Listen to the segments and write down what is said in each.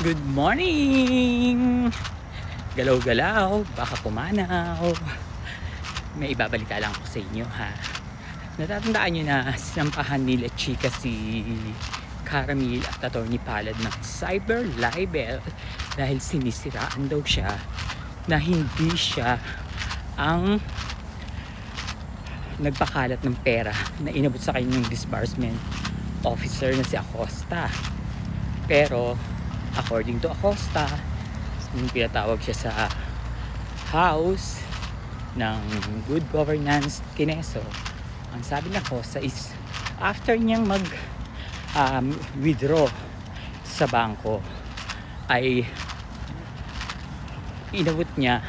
Good morning! Galaw-galaw, baka pumanaw. May ibabalita lang ako sa inyo ha. Natatandaan nyo na sinampahan nila chika si Caramil at Atty. Palad ng cyber libel dahil sinisiraan daw siya na hindi siya ang nagpakalat ng pera na inabot sa kanyang disbursement officer na si Acosta. Pero according to Acosta, nung pinatawag siya sa house ng good governance Kineso, ang sabi ng Acosta is after niyang mag withdraw sa bangko ay inabot niya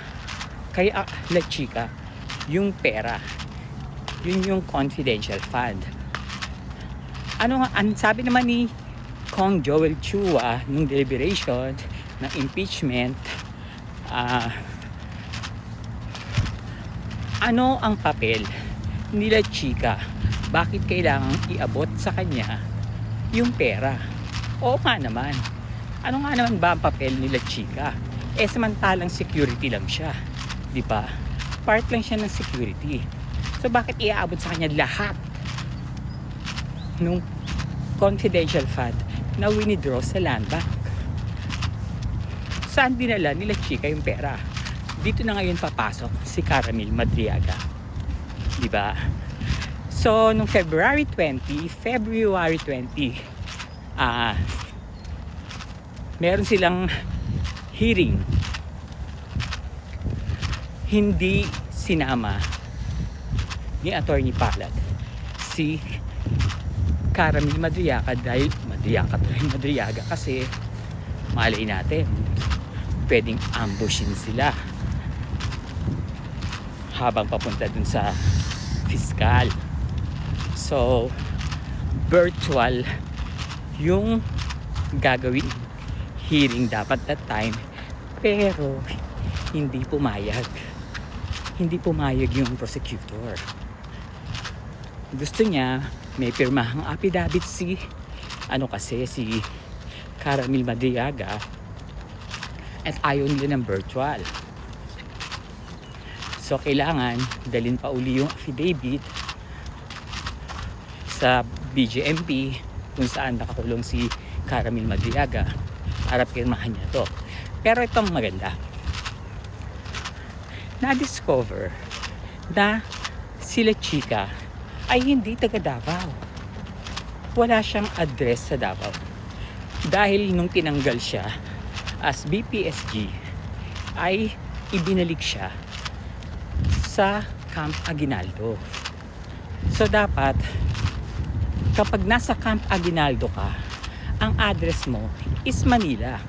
kay La Chica yung pera. Yun yung confidential fund. Ano nga, ang sabi naman ni Kong Joel Chua nung deliberation ng impeachment, ano ang papel nila Chika? Bakit kailangang iabot sa kanya yung pera? Oo nga naman. Ano nga naman ba ang papel nila Chika? Samantalang security lang siya, di ba? Part lang siya ng security. So bakit iaabot sa kanya lahat nung confidential fund na winidraw sa land bank? Saan dinala nila Chika yung pera? Dito na ngayon papasok si Caramil Madriaga, di ba? So nung February 20 meron silang hearing. Hindi sinama ni Atty. Palad si Caramil Madriaga dahil Madriaga kasi malay natin pwedeng ambushin sila habang papunta dun sa fiscal. So virtual yung gagawin hearing dapat that time, pero hindi pumayag yung prosecutor. Gusto niya may pirmahang affidavit si Caramil Madriaga at ayaw nila ng virtual. So kailangan dalhin pa uli yung affidavit sa BJMP kung saan nakakulong si Caramil Madriaga para pirmahan niya to. Pero itong maganda, na-discover na sila Chika ay hindi taga Davao. Wala siyang address sa Davao. Dahil nung tinanggal siya as BPSG ay ibinalik siya sa Camp Aguinaldo. So dapat kapag nasa Camp Aguinaldo ka, ang address mo is Manila.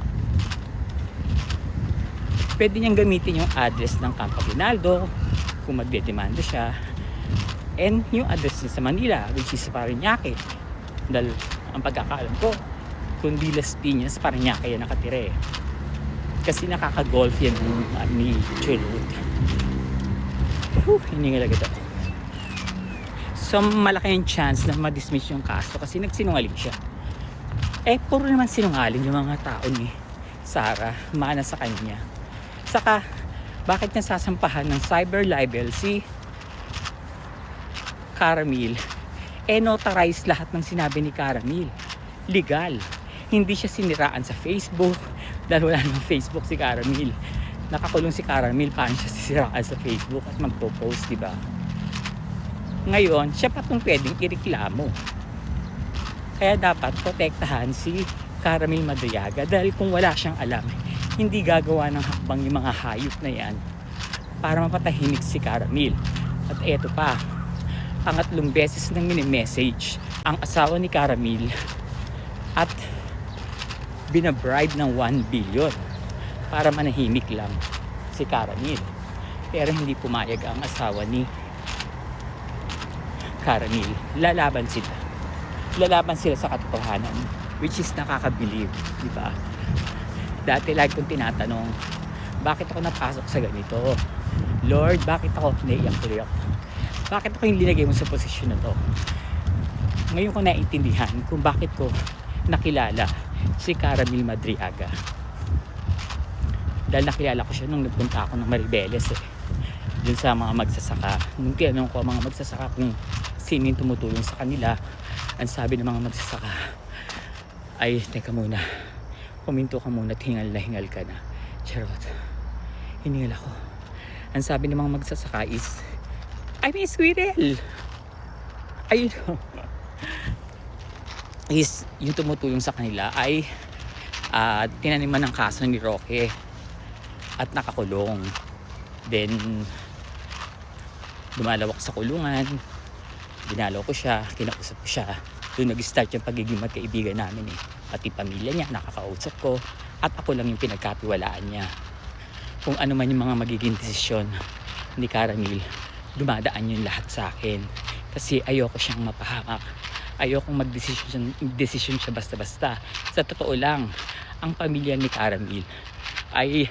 Pwede niyang gamitin yung address ng Camp Aguinaldo kung magdedemanda siya, and yung address niya sa Manila, which is Parañaque. Dahil ang pagkakaalam ko, kundi Las Piñas, Parañaque yan nakatira eh. Kasi nakaka-golf yan ni Chulud. Hiningalag ito. So malaki yung chance na ma-dismiss yung kaso kasi nagsinungaling siya. Puro naman sinungaling yung mga tao ni Sara, mana sa kanya. Saka bakit niya sasampahan ng cyber libel si Caramil? Notarize lahat ng sinabi ni Caramil. Legal. Hindi siya siniraan sa Facebook dahil wala namang Facebook si Caramil. Nakakulong si Caramil, paano siya sisiraan sa Facebook at magpo-post, di ba? Ngayon, siya pa itong pwedeng ireklamo. Kaya dapat protektahan si Caramil Madriaga dahil kung wala siyang alam, hindi gagawa ng hakbang yung mga hayop na yan para mapatahimik si Caramil. At eto pa, pangatlong beses nang mini-message ang asawa ni Caramil at binabribe ng 1 billion para manahimik lang si Caramil. Pero hindi pumayag ang asawa ni Caramil. Lalaban sila sa katotohanan, which is nakakabilib, di ba? Dati lagi kong tinatanong, bakit ako napasok sa ganito? Lord, bakit ako naiyak-iyak? Bakit ako yung linagay mo sa posisyon na to? Ngayon ko naiintindihan kung bakit ko nakilala si Caramil Madriaga. Dahil nakilala ko siya nung nagpunta ako ng Maribeles dun sa mga magsasaka. Nung tinanong ko ang mga magsasaka kung sino yung tumutulong sa kanila, ang sabi ng mga magsasaka ay, teka muna, kuminto ka muna at hingal na hingal ka na. Charot, hiningal ako. Ang sabi ng mga magsasaka is, I miss Squirrel. Ayun. Is yung tumutulong sa kanila ay tinaniman ng kaso ni Roque at nakakulong. Then dumalawak sa kulungan, dinalaw ko siya, kinausap ko siya. Doon nag-start yung pagiging magkaibigan namin pati pamilya niya nakakausap ko, at ako lang yung pinagkatiwalaan niya. Kung ano man yung mga magiging desisyon ni Caramil, dumadaan yun lahat sa akin, kasi ayoko siyang mapahamak, ayokong magdesisyon siya basta-basta. Sa totoo lang, ang pamilya ni Caramil ay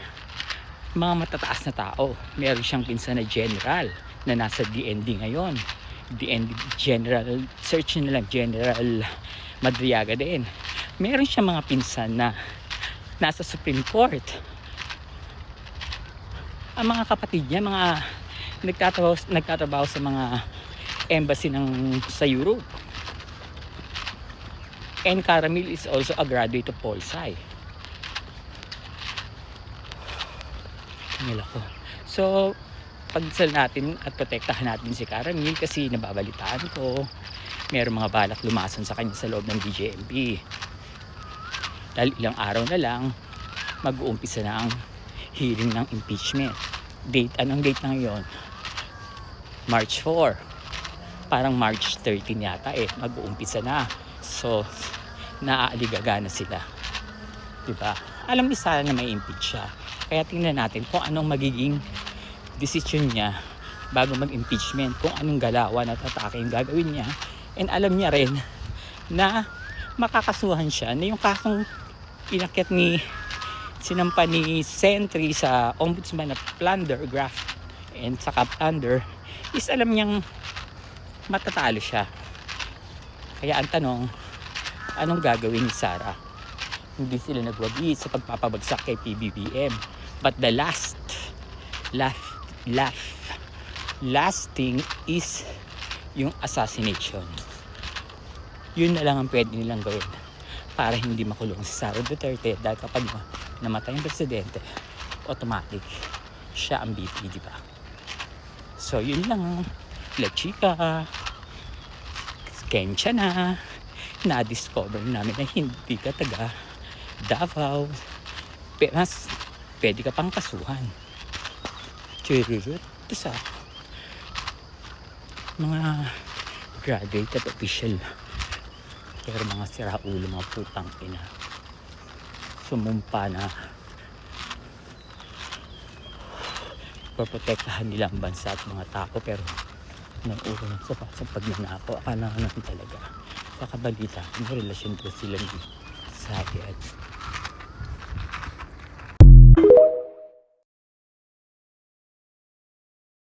mga matataas na tao. Meron siyang pinsan na general na nasa DND ngayon. DND General, search nyo na lang, General Madriaga din. Meron siyang mga pinsan na nasa Supreme Court. Ang mga kapatid niya, mga nagtatrabaho sa mga embassy sa Europe. And Caramil is also a graduate of Pol Sci. Nila ko. So, pagdasal natin at protektahan natin si Caramil, kasi nababalitaan ko mayroong mga balak lumason sa kanya sa loob ng DJMP. Dahil ilang araw na lang mag-uumpisa na ang hearing ng impeachment. Anong date na ngayon? March 4. Parang March 13 yata mag-uumpisa na. So, naaaligagana sila. Diba? Alam ni Sara na may impeach siya. Kaya tingnan natin kung anong magiging decision niya bago mag-impeachment, kung anong galawan at atake yung gagawin niya. And alam niya rin na makakasuhan siya na yung kasong inakyat sinampa ni Sentry sa ombudsman na plunder, graft, and saka plunder, is alam niyang matatalo siya. Kaya ang tanong, anong gagawin ni Sara? Hindi sila nagwagi sa pagpapabagsak kay PBBM. But the last thing is yung assassination. Yun na lang ang pwede nilang gawin para hindi makulong si Sara Duterte, dahil kapag namatay ang presidente, automatic siya ang VP, di ba? So yun lang, La Chica, Kensya na-discover namin na hindi ka taga Davao, mas pwede ka pang kasuhan. Chururut sa mga graduate at official, pero mga siraulo, mga putang ina, sumumpa na paprotektahan nila ang bansa at mga tao, pero nang ulo sa pagnanako. Akala naman talaga sa kabalita may relasyon ko sila ni Sadi at